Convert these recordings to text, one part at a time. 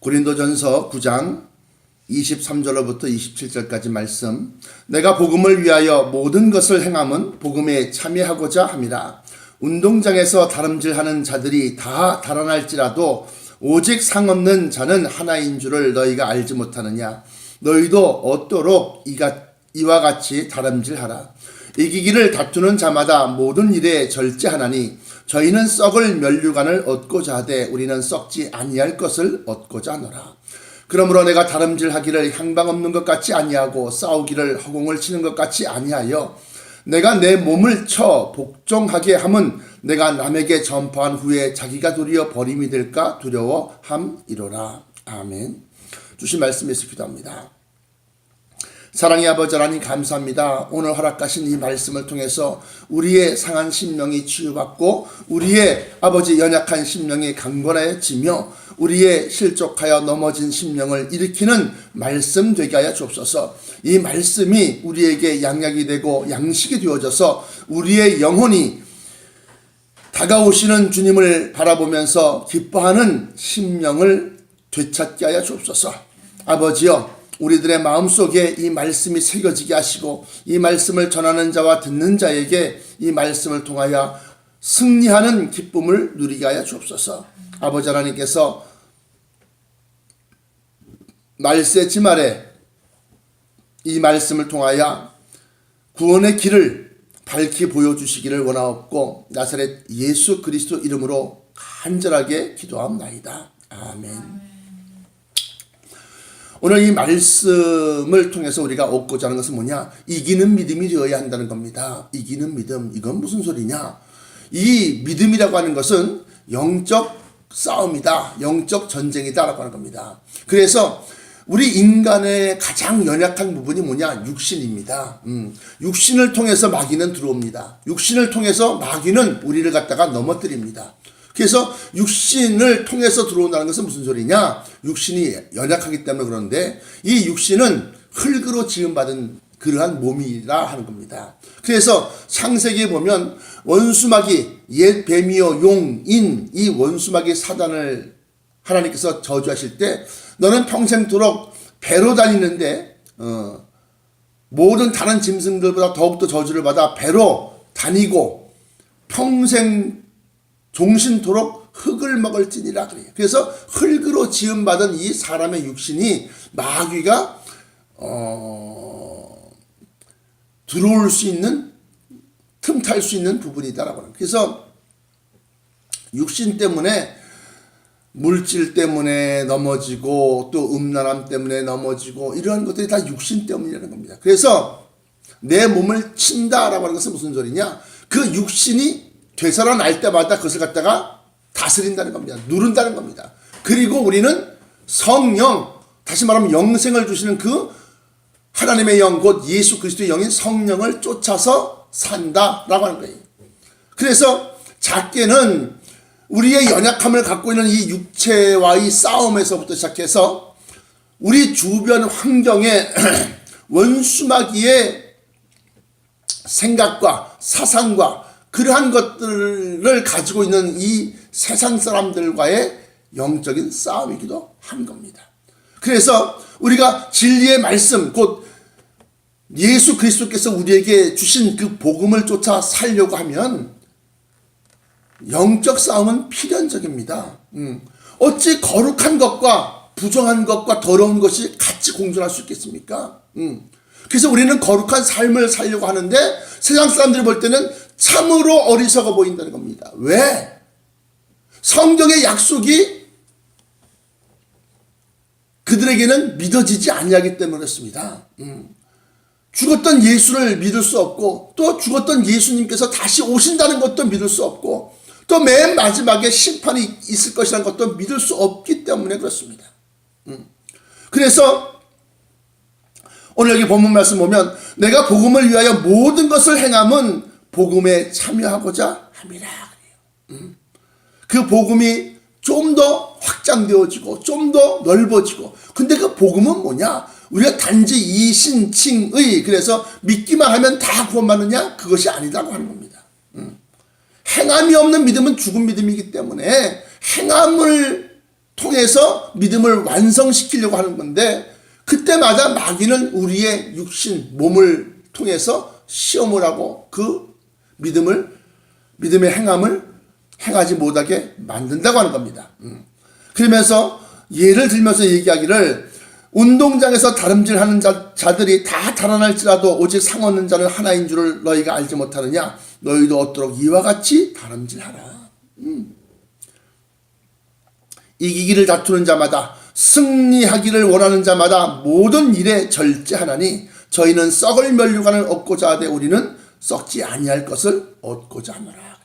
고린도전서 9장 23절로부터 27절까지 말씀. 내가 복음을 위하여 모든 것을 행함은 복음에 참여하고자 함이라. 운동장에서 다름질하는 자들이 다 달아날지라도 오직 상없는 자는 하나인 줄을 너희가 알지 못하느냐. 너희도 얻도록 이와 같이 다름질하라. 이기기를 다투는 자마다 모든 일에 절제하나니 저희는 썩을 면류관을 얻고자 하되 우리는 썩지 아니할 것을 얻고자 하노라. 그러므로 내가 다름질하기를 향방 없는 것 같이 아니하고 싸우기를 허공을 치는 것 같이 아니하여 내가 내 몸을 쳐 복종하게 함은 내가 남에게 전파한 후에 자기가 도리어 버림이 될까 두려워함이로라. 아멘. 주신 말씀에서 기도합니다. 사랑의 아버지 하나님 감사합니다. 오늘 허락하신 이 말씀을 통해서 우리의 상한 심령이 치유받고 우리의 아버지 연약한 심령이 강건해지며 우리의 실족하여 넘어진 심령을 일으키는 말씀 되게 하여 주옵소서. 이 말씀이 우리에게 양약이 되고 양식이 되어져서 우리의 영혼이 다가오시는 주님을 바라보면서 기뻐하는 심령을 되찾게 하여 주옵소서. 아버지여, 우리들의 마음속에 이 말씀이 새겨지게 하시고 이 말씀을 전하는 자와 듣는 자에게 이 말씀을 통하여 승리하는 기쁨을 누리게 하여 주옵소서. 아버지 하나님께서 말세지 말에 이 말씀을 통하여 구원의 길을 밝히 보여주시기를 원하옵고 나사렛 예수 그리스도 이름으로 간절하게 기도합나이다. 아멘. 오늘 이 말씀을 통해서 우리가 얻고자 하는 것은 뭐냐? 이기는 믿음이 되어야 한다는 겁니다. 이기는 믿음. 이건 무슨 소리냐? 이 믿음이라고 하는 것은 영적 싸움이다. 영적 전쟁이다 라고 하는 겁니다. 그래서 우리 인간의 가장 연약한 부분이 뭐냐? 육신입니다. 육신을 통해서 마귀는 들어옵니다. 육신을 통해서 마귀는 우리를 갖다가 넘어뜨립니다. 그래서 육신을 통해서 들어온다는 것은 무슨 소리냐? 육신이 연약하기 때문에 그런데 이 육신은 흙으로 지음받은 그러한 몸이라 하는 겁니다. 그래서 창세기에 보면 원수마귀, 옛 뱀이요 용인, 이 원수마귀 사단을 하나님께서 저주하실 때 너는 평생토록 배로 다니는데 모든 다른 짐승들보다 더욱더 저주를 받아 배로 다니고 평생 종신토록 흙을 먹을지니라 그래요. 그래서 흙으로 지음받은 이 사람의 육신이 마귀가 들어올 수 있는, 틈탈 수 있는 부분이다라고 합니다. 그래서 육신 때문에, 물질 때문에 넘어지고 또 음란함 때문에 넘어지고 이러한 것들이 다 육신 때문이라는 겁니다. 그래서 내 몸을 친다라고 하는 것은 무슨 소리냐? 그 육신이 되살아날 때마다 그것을 갖다가 다스린다는 겁니다. 누른다는 겁니다. 그리고 우리는 성령, 다시 말하면 영생을 주시는 그 하나님의 영, 곧 예수 그리스도의 영인 성령을 쫓아서 산다라고 하는 거예요. 그래서 작게는 우리의 연약함을 갖고 있는 이 육체와의 싸움에서부터 시작해서 우리 주변 환경에 원수마귀의 생각과 사상과 그러한 것들을 가지고 있는 이 세상 사람들과의 영적인 싸움이기도 한 겁니다. 그래서 우리가 진리의 말씀, 곧 예수 그리스도께서 우리에게 주신 그 복음을 쫓아 살려고 하면 영적 싸움은 필연적입니다. 어찌 거룩한 것과 부정한 것과 더러운 것이 같이 공존할 수 있겠습니까? 그래서 우리는 거룩한 삶을 살려고 하는데 세상 사람들이 볼 때는 참으로 어리석어 보인다는 겁니다. 왜? 성경의 약속이 그들에게는 믿어지지 아니하기 때문에 그렇습니다. 죽었던 예수를 믿을 수 없고 또 죽었던 예수님께서 다시 오신다는 것도 믿을 수 없고 또 맨 마지막에 심판이 있을 것이라는 것도 믿을 수 없기 때문에 그렇습니다. 그래서 오늘 여기 본문 말씀 보면 내가 복음을 위하여 모든 것을 행함은 복음에 참여하고자 함이라. 그 복음이 좀 더 확장되어지고 좀 더 넓어지고, 근데 그 복음은 뭐냐? 우리가 단지 이신칭의, 그래서 믿기만 하면 다 구원받느냐? 그것이 아니라고 하는 겁니다. 행함이 없는 믿음은 죽은 믿음이기 때문에 행함을 통해서 믿음을 완성시키려고 하는 건데, 그때마다 마귀는 우리의 육신, 몸을 통해서 시험을 하고 그 믿음의 행함을 행하지 못하게 만든다고 하는 겁니다. 그러면서 예를 들면서 얘기하기를, 운동장에서 다름질하는 자들이 다 달아날지라도 오직 상 얻는 자는 하나인 줄을 너희가 알지 못하느냐. 너희도 얻도록 이와 같이 다름질하라. 이기기를 다투는 자마다, 승리하기를 원하는 자마다 모든 일에 절제하나니 저희는 썩을 면류관을 얻고자 하되 우리는 썩지 아니할 것을 얻고자 하노라.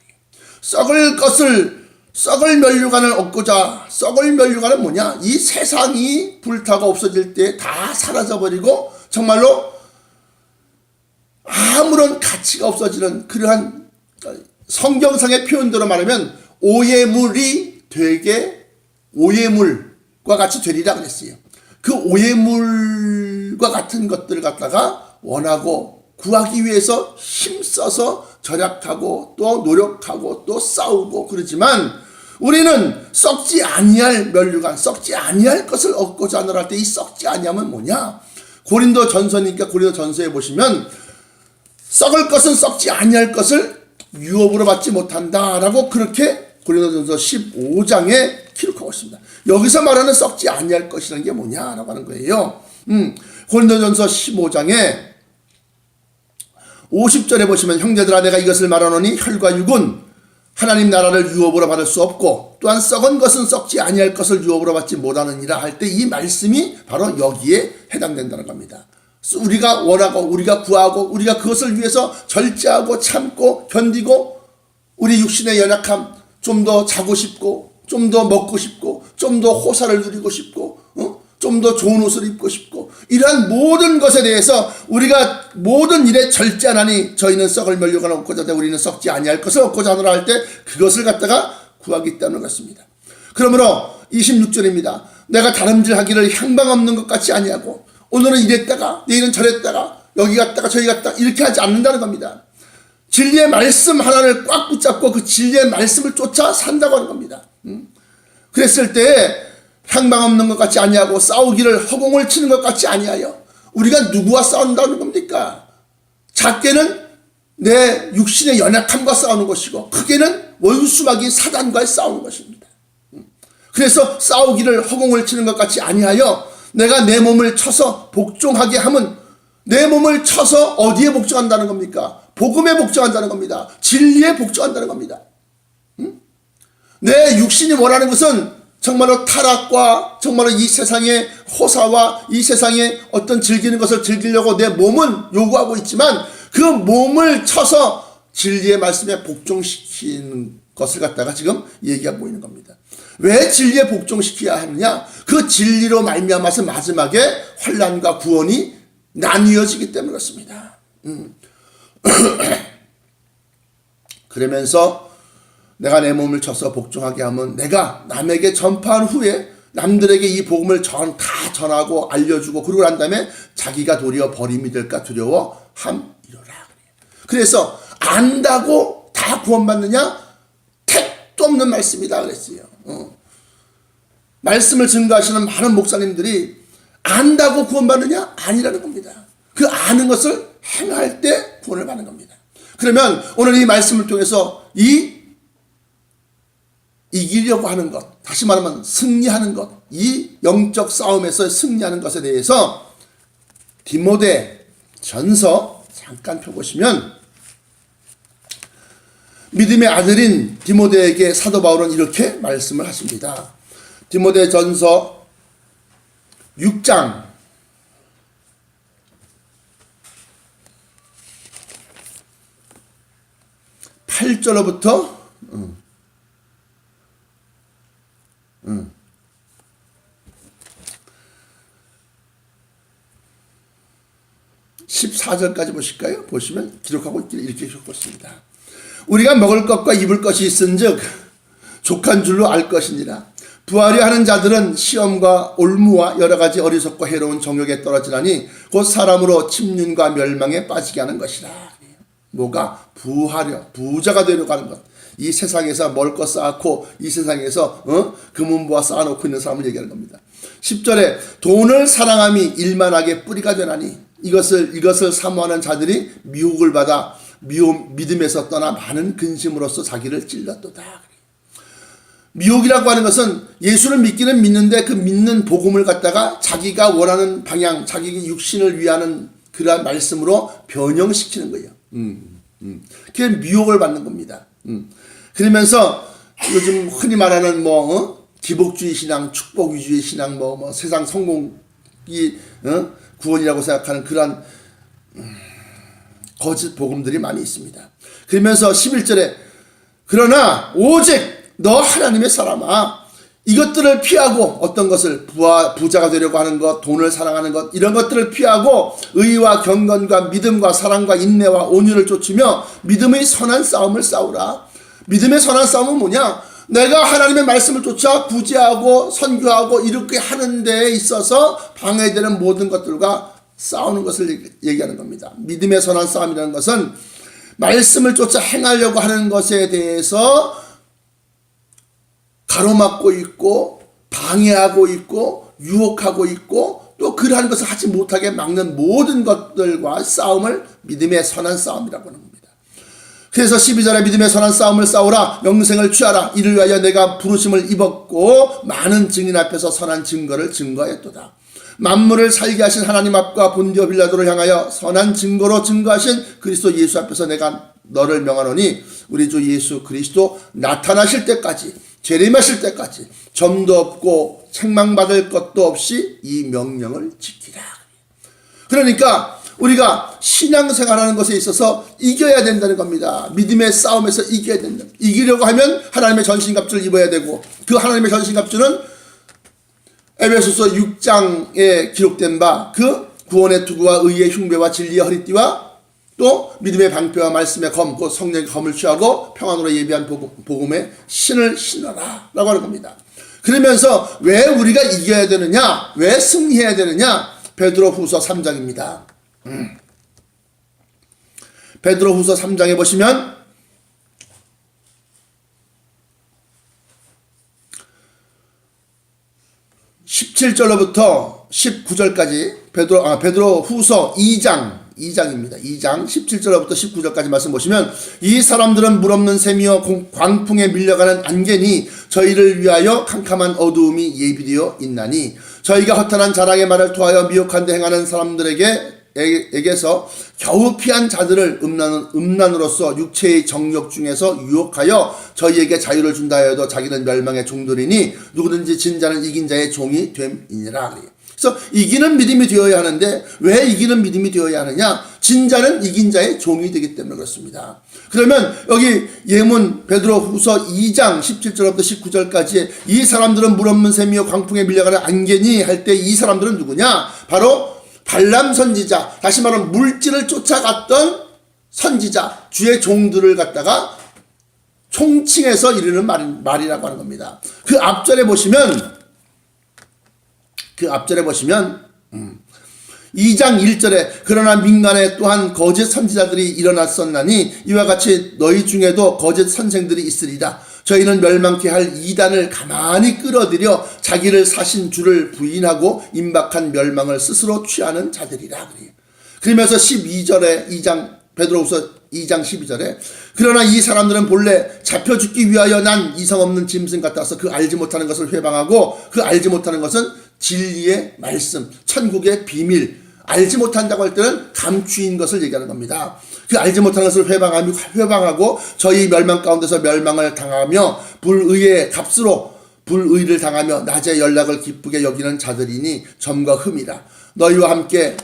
썩을 면류관을 얻고자. 썩을 면류관은 뭐냐? 이 세상이 불타고 없어질 때 다 사라져버리고 정말로 아무런 가치가 없어지는 그러한, 성경상의 표현대로 말하면 오예물이 되게 오예물과 같이 되리라 그랬어요. 그 오예물과 같은 것들을 갖다가 원하고 구하기 위해서 힘써서 절약하고 또 노력하고 또 싸우고 그러지만, 우리는 썩지 아니할 면류관, 썩지 아니할 것을 얻고자 하노라 할 때 이 썩지 아니함은 뭐냐? 고린도전서니까 고린도전서에 보시면 썩을 것은 썩지 아니할 것을 유업으로 받지 못한다라고 그렇게 고린도전서 15장에 기록하고 있습니다. 여기서 말하는 썩지 아니할 것이라는 게 뭐냐라고 하는 거예요. 고린도전서 15장에 50절에 보시면, 형제들아 내가 이것을 말하노니 혈과 육은 하나님 나라를 유업으로 받을 수 없고 또한 썩은 것은 썩지 아니할 것을 유업으로 받지 못하느니라 할 때 이 말씀이 바로 여기에 해당된다는 겁니다. 우리가 원하고 우리가 구하고 우리가 그것을 위해서 절제하고 참고 견디고, 우리 육신의 연약함, 좀 더 자고 싶고 좀 더 먹고 싶고 좀 더 호사를 누리고 싶고 좀 더 좋은 옷을 입고 싶고, 이러한 모든 것에 대해서 우리가 모든 일에 절제하나니 저희는 썩을 면류관을 얻고자 하되 우리는 썩지 아니할 것을 얻고자 하노라 할 때 그것을 갖다가 구하기 때문에 그렇습니다. 그러므로 26절입니다. 내가 다름질하기를 향방 없는 것 같이 아니하고 오늘은 이랬다가 내일은 저랬다가 여기 갔다가 저기 갔다 이렇게 하지 않는다는 겁니다. 진리의 말씀 하나를 꽉 붙잡고 그 진리의 말씀을 쫓아 산다고 하는 겁니다. 그랬을 때 향방 없는 것 같이 아니하고 싸우기를 허공을 치는 것 같이 아니하여. 우리가 누구와 싸운다는 겁니까? 작게는 내 육신의 연약함과 싸우는 것이고 크게는 원수마귀 사단과의 싸우는 것입니다. 그래서 싸우기를 허공을 치는 것 같이 아니하여 내가 내 몸을 쳐서 복종하게 함은, 내 몸을 쳐서 어디에 복종한다는 겁니까? 복음에 복종한다는 겁니다. 진리에 복종한다는 겁니다. 내 육신이 원하는 것은 정말로 타락과 정말로 이 세상의 호사와 이 세상의 어떤 즐기는 것을 즐기려고 내 몸은 요구하고 있지만, 그 몸을 쳐서 진리의 말씀에 복종시키는 것을 갖다가 지금 얘기하고 있는 겁니다. 왜 진리에 복종시켜야 하느냐? 그 진리로 말미암아서 마지막에 환난과 구원이 나뉘어지기 때문에 그렇습니다. 그러면서 내가 내 몸을 쳐서 복종하게 하면 내가 남에게 전파한 후에 남들에게 이 복음을 다 전하고 알려주고 그러고 난 다음에 자기가 도리어 버림이 될까 두려워함이로라. 그래서 안다고 다 구원받느냐? 택도 없는 말씀이다 그랬어요. 말씀을 증거하시는 많은 목사님들이 안다고 구원받느냐? 아니라는 겁니다. 그 아는 것을 행할 때 구원을 받는 겁니다. 그러면 오늘 이 말씀을 통해서 이기려고 하는 것, 다시 말하면 승리하는 것, 이 영적 싸움에서 승리하는 것에 대해서 디모데 전서 잠깐 펴보시면, 믿음의 아들인 디모데에게 사도 바울은 이렇게 말씀을 하십니다. 디모데 전서 6장 8절로부터 14절까지 보실까요? 보시면 기록하고 있기를 이렇게 적었습니다. 우리가 먹을 것과 입을 것이 있은즉 족한 줄로 알 것이니라. 부하려 하는 자들은 시험과 올무와 여러 가지 어리석고 해로운 정욕에 떨어지나니 곧 사람으로 침륜과 멸망에 빠지게 하는 것이라. 뭐가? 부자가 되려고 하는 것. 이 세상에서 먹을 것 쌓고 이 세상에서 금은보화 쌓아놓고 있는 사람을 얘기하는 겁니다. 10절에 돈을 사랑함이 일만하게 뿌리가 되나니 이것을 사모하는 자들이 미혹을 받아 믿음에서 떠나 많은 근심으로써 자기를 찔렀도다. 미혹이라고 하는 것은 예수를 믿기는 믿는데 그 믿는 복음을 갖다가 자기가 원하는 방향, 자기 육신을 위하는 그러한 말씀으로 변형시키는 거예요. 그게 미혹을 받는 겁니다. 그러면서 요즘 흔히 말하는 기복주의 신앙, 축복 위주의 신앙, 세상 성공이 구원이라고 생각하는 그러한 거짓 복음들이 많이 있습니다. 그러면서 11절에 그러나 오직 너 하나님의 사람아 이것들을 피하고 어떤 것을 부자가 되려고 하는 것, 돈을 사랑하는 것 이런 것들을 피하고 의와 경건과 믿음과 사랑과 인내와 온유를 좇으며 믿음의 선한 싸움을 싸우라. 믿음의 선한 싸움은 뭐냐? 내가 하나님의 말씀을 쫓아 구제하고 선교하고 이렇게 하는 데에 있어서 방해되는 모든 것들과 싸우는 것을 얘기하는 겁니다. 믿음의 선한 싸움이라는 것은 말씀을 쫓아 행하려고 하는 것에 대해서 가로막고 있고 방해하고 있고 유혹하고 있고 또 그러한 것을 하지 못하게 막는 모든 것들과 싸움을 믿음의 선한 싸움이라고 하는 겁니다. 그래서 12절에 믿음의 선한 싸움을 싸우라 영생을 취하라 이를 위하여 내가 부르심을 입었고 많은 증인 앞에서 선한 증거를 증거했도다. 만물을 살게 하신 하나님 앞과 본디오 빌라도를 향하여 선한 증거로 증거하신 그리스도 예수 앞에서 내가 너를 명하노니 우리 주 예수 그리스도 나타나실 때까지 재림하실 때까지 점도 없고 책망받을 것도 없이 이 명령을 지키라. 그러니까 우리가 신앙생활하는 것에 있어서 이겨야 된다는 겁니다. 믿음의 싸움에서 이겨야 된다. 이기려고 하면 하나님의 전신갑주를 입어야 되고 그 하나님의 전신갑주는 에베소서 6장에 기록된 바 그 구원의 투구와 의의 흉배와 진리의 허리띠와 또 믿음의 방패와 말씀의 검, 곧 성령의 검을 취하고 평안으로 예비한 복음의 신을 신어라 라고 하는 겁니다. 그러면서 왜 우리가 이겨야 되느냐, 왜 승리해야 되느냐, 베드로후서 3장입니다. 베드로후서 3장에 보시면 17절로부터 19절까지 베드로후서 2장입니다. 2장 17절부터 19절까지 말씀 보시면 이 사람들은 물없는 셈이여 광풍에 밀려가는 안개니 저희를 위하여 캄캄한 어두움이 예비되어 있나니 저희가 허탄한 자랑의 말을 토하여 미혹한 데 행하는 사람들에게서 겨우 피한 자들을 음란으로서 육체의 정욕 중에서 유혹하여 저희에게 자유를 준다 하여도 자기는 멸망의 종들이니 누구든지 진 자는 이긴 자의 종이 됨이니라. 그래서 이기는 믿음이 되어야 하는데 왜 이기는 믿음이 되어야 하느냐? 진자는 이긴 자의 종이 되기 때문에 그렇습니다. 그러면 여기 예문 베드로후서 2장 17절부터 19절까지 이 사람들은 물없는 셈이요 광풍에 밀려가는 안개니 할 때 이 사람들은 누구냐? 바로 발람 선지자, 다시 말하면 물질을 쫓아갔던 선지자, 주의 종들을 갖다가 총칭해서 이르는 말이라고 하는 겁니다. 그 앞절에 보시면 2장 1절에 그러나 민간에 또한 거짓 선지자들이 일어났었나니 이와 같이 너희 중에도 거짓 선생들이 있으리라. 저희는 멸망케 할 이단을 가만히 끌어들여 자기를 사신 주를 부인하고 임박한 멸망을 스스로 취하는 자들이라. 그러면서 12절에 베드로후서 2장 12절에 그러나 이 사람들은 본래 잡혀 죽기 위하여 난 이성 없는 짐승 같아서 그 알지 못하는 것을 회방하고 그 알지 못하는 것은 진리의 말씀, 천국의 비밀, 알지 못한다고 할 때는 감추인 것을 얘기하는 겁니다. 그 알지 못하는 것을 회방하고 저희 멸망 가운데서 멸망을 당하며 불의의 값으로 불의를 당하며 낮에 연락을 기쁘게 여기는 자들이니 점과 흠이라. 너희와 함께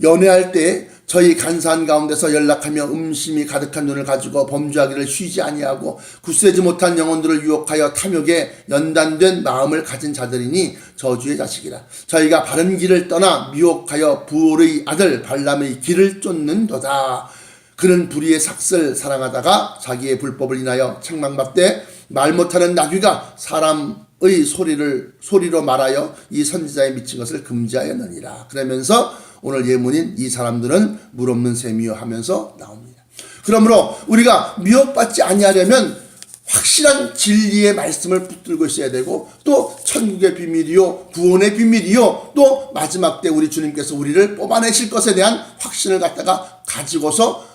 연애할 때 저희 간사한 가운데서 연락하며 음심이 가득한 눈을 가지고 범죄하기를 쉬지 아니하고 굳세지 못한 영혼들을 유혹하여 탐욕에 연단된 마음을 가진 자들이니 저주의 자식이라. 저희가 바른 길을 떠나 미혹하여 부올의 아들 발람의 길을 쫓는도다. 그는 불의의 삭슬 사랑하다가 자기의 불법을 인하여 책망받되 말 못하는 나귀가 사람 소리로 말하여 이 선지자의 미친 것을 금지하였느니라. 그러면서 오늘 예문인 이 사람들은 물 없는 셈이요 하면서 나옵니다. 그러므로 우리가 미혹받지 아니하려면 확실한 진리의 말씀을 붙들고 있어야 되고, 또 천국의 비밀이요 구원의 비밀이요 또 마지막 때 우리 주님께서 우리를 뽑아내실 것에 대한 확신을 갖다가 가지고서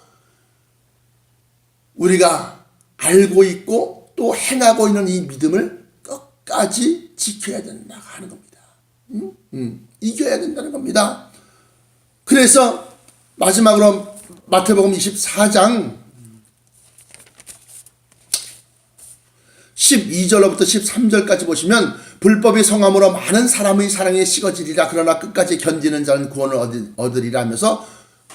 우리가 알고 있고 또 행하고 있는 이 믿음을 끝까지 지켜야 된다고 하는 겁니다. 이겨야 된다는 겁니다. 그래서 마지막으로 마태복음 24장 12절로부터 13절까지 보시면 불법이 성함으로 많은 사람의 사랑에 식어지리라. 그러나 끝까지 견디는 자는 구원을 얻으리라 하면서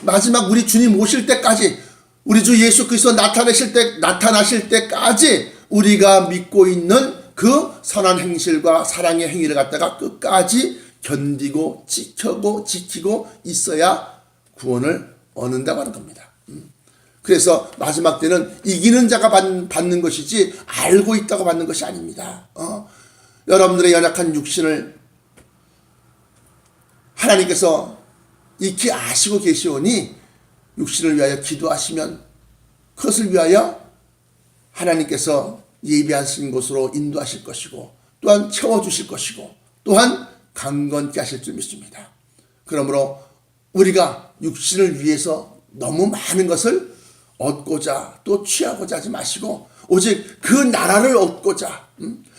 마지막 우리 주님 오실 때까지, 우리 주 예수 그리스도 나타나실 때까지 우리가 믿고 있는 그 선한 행실과 사랑의 행위를 갖다가 끝까지 견디고 지키고 있어야 구원을 얻는다고 하는 겁니다. 그래서 마지막 때는 이기는 자가 받는 것이지 알고 있다고 받는 것이 아닙니다. 여러분들의 연약한 육신을 하나님께서 익히 아시고 계시오니 육신을 위하여 기도하시면 그것을 위하여 하나님께서 예비하신 곳으로 인도하실 것이고, 또한 채워주실 것이고, 또한 강건케 하실 줄 믿습니다. 그러므로 우리가 육신을 위해서 너무 많은 것을 얻고자 또 취하고자 하지 마시고, 오직 그 나라를 얻고자,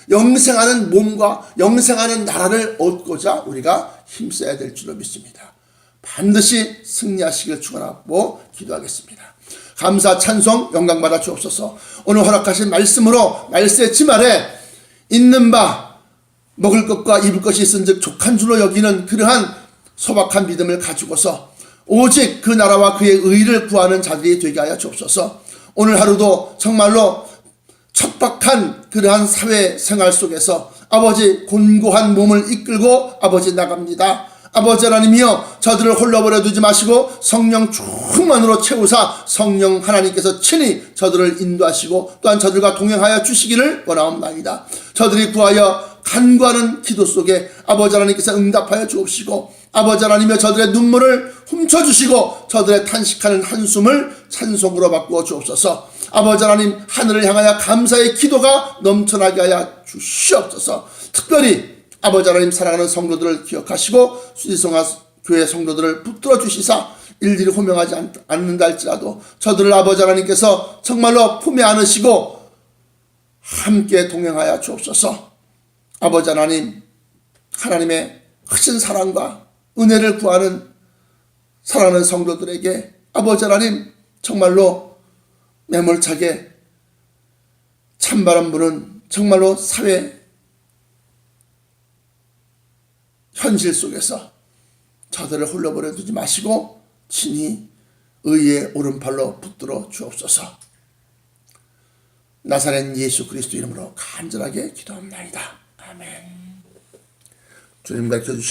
영생하는 몸과 영생하는 나라를 얻고자 우리가 힘써야 될 줄로 믿습니다. 반드시 승리하시길 축원하고 기도하겠습니다. 감사 찬송 영광 받아 주옵소서. 오늘 허락하신 말씀으로 말세치 말에 있는 바 먹을 것과 입을 것이 있은즉 족한 줄로 여기는 그러한 소박한 믿음을 가지고서 오직 그 나라와 그의 의를 구하는 자들이 되게 하여 주옵소서. 오늘 하루도 정말로 척박한 그러한 사회생활 속에서 아버지 곤고한 몸을 이끌고 아버지 나갑니다. 아버지 하나님이여, 저들을 홀려버려 두지 마시고 성령 충만으로 채우사 성령 하나님께서 친히 저들을 인도하시고 또한 저들과 동행하여 주시기를 원하옵나이다. 저들이 구하여 간구하는 기도 속에 아버지 하나님께서 응답하여 주옵시고, 아버지 하나님이여 저들의 눈물을 훔쳐주시고 저들의 탄식하는 한숨을 찬송으로 바꾸어 주옵소서. 아버지 하나님, 하늘을 향하여 감사의 기도가 넘쳐나게 하여 주시옵소서. 특별히 아버지 하나님, 사랑하는 성도들을 기억하시고 수지성화 교회 성도들을 붙들어 주시사 일일이 호명하지 않는다 할지라도 저들을 아버지 하나님께서 정말로 품에 안으시고 함께 동행하여 주옵소서. 아버지 하나님, 하나님의 크신 사랑과 은혜를 구하는 사랑하는 성도들에게 아버지 하나님 정말로 매몰차게 찬바람 부는 정말로 사회 현실 속에서 저들을 홀려버려 두지 마시고 친히 의의 오른팔로 붙들어 주옵소서. 나사렛 예수 그리스도 이름으로 간절하게 기도합나이다. 아멘. 주님 가르쳐 주신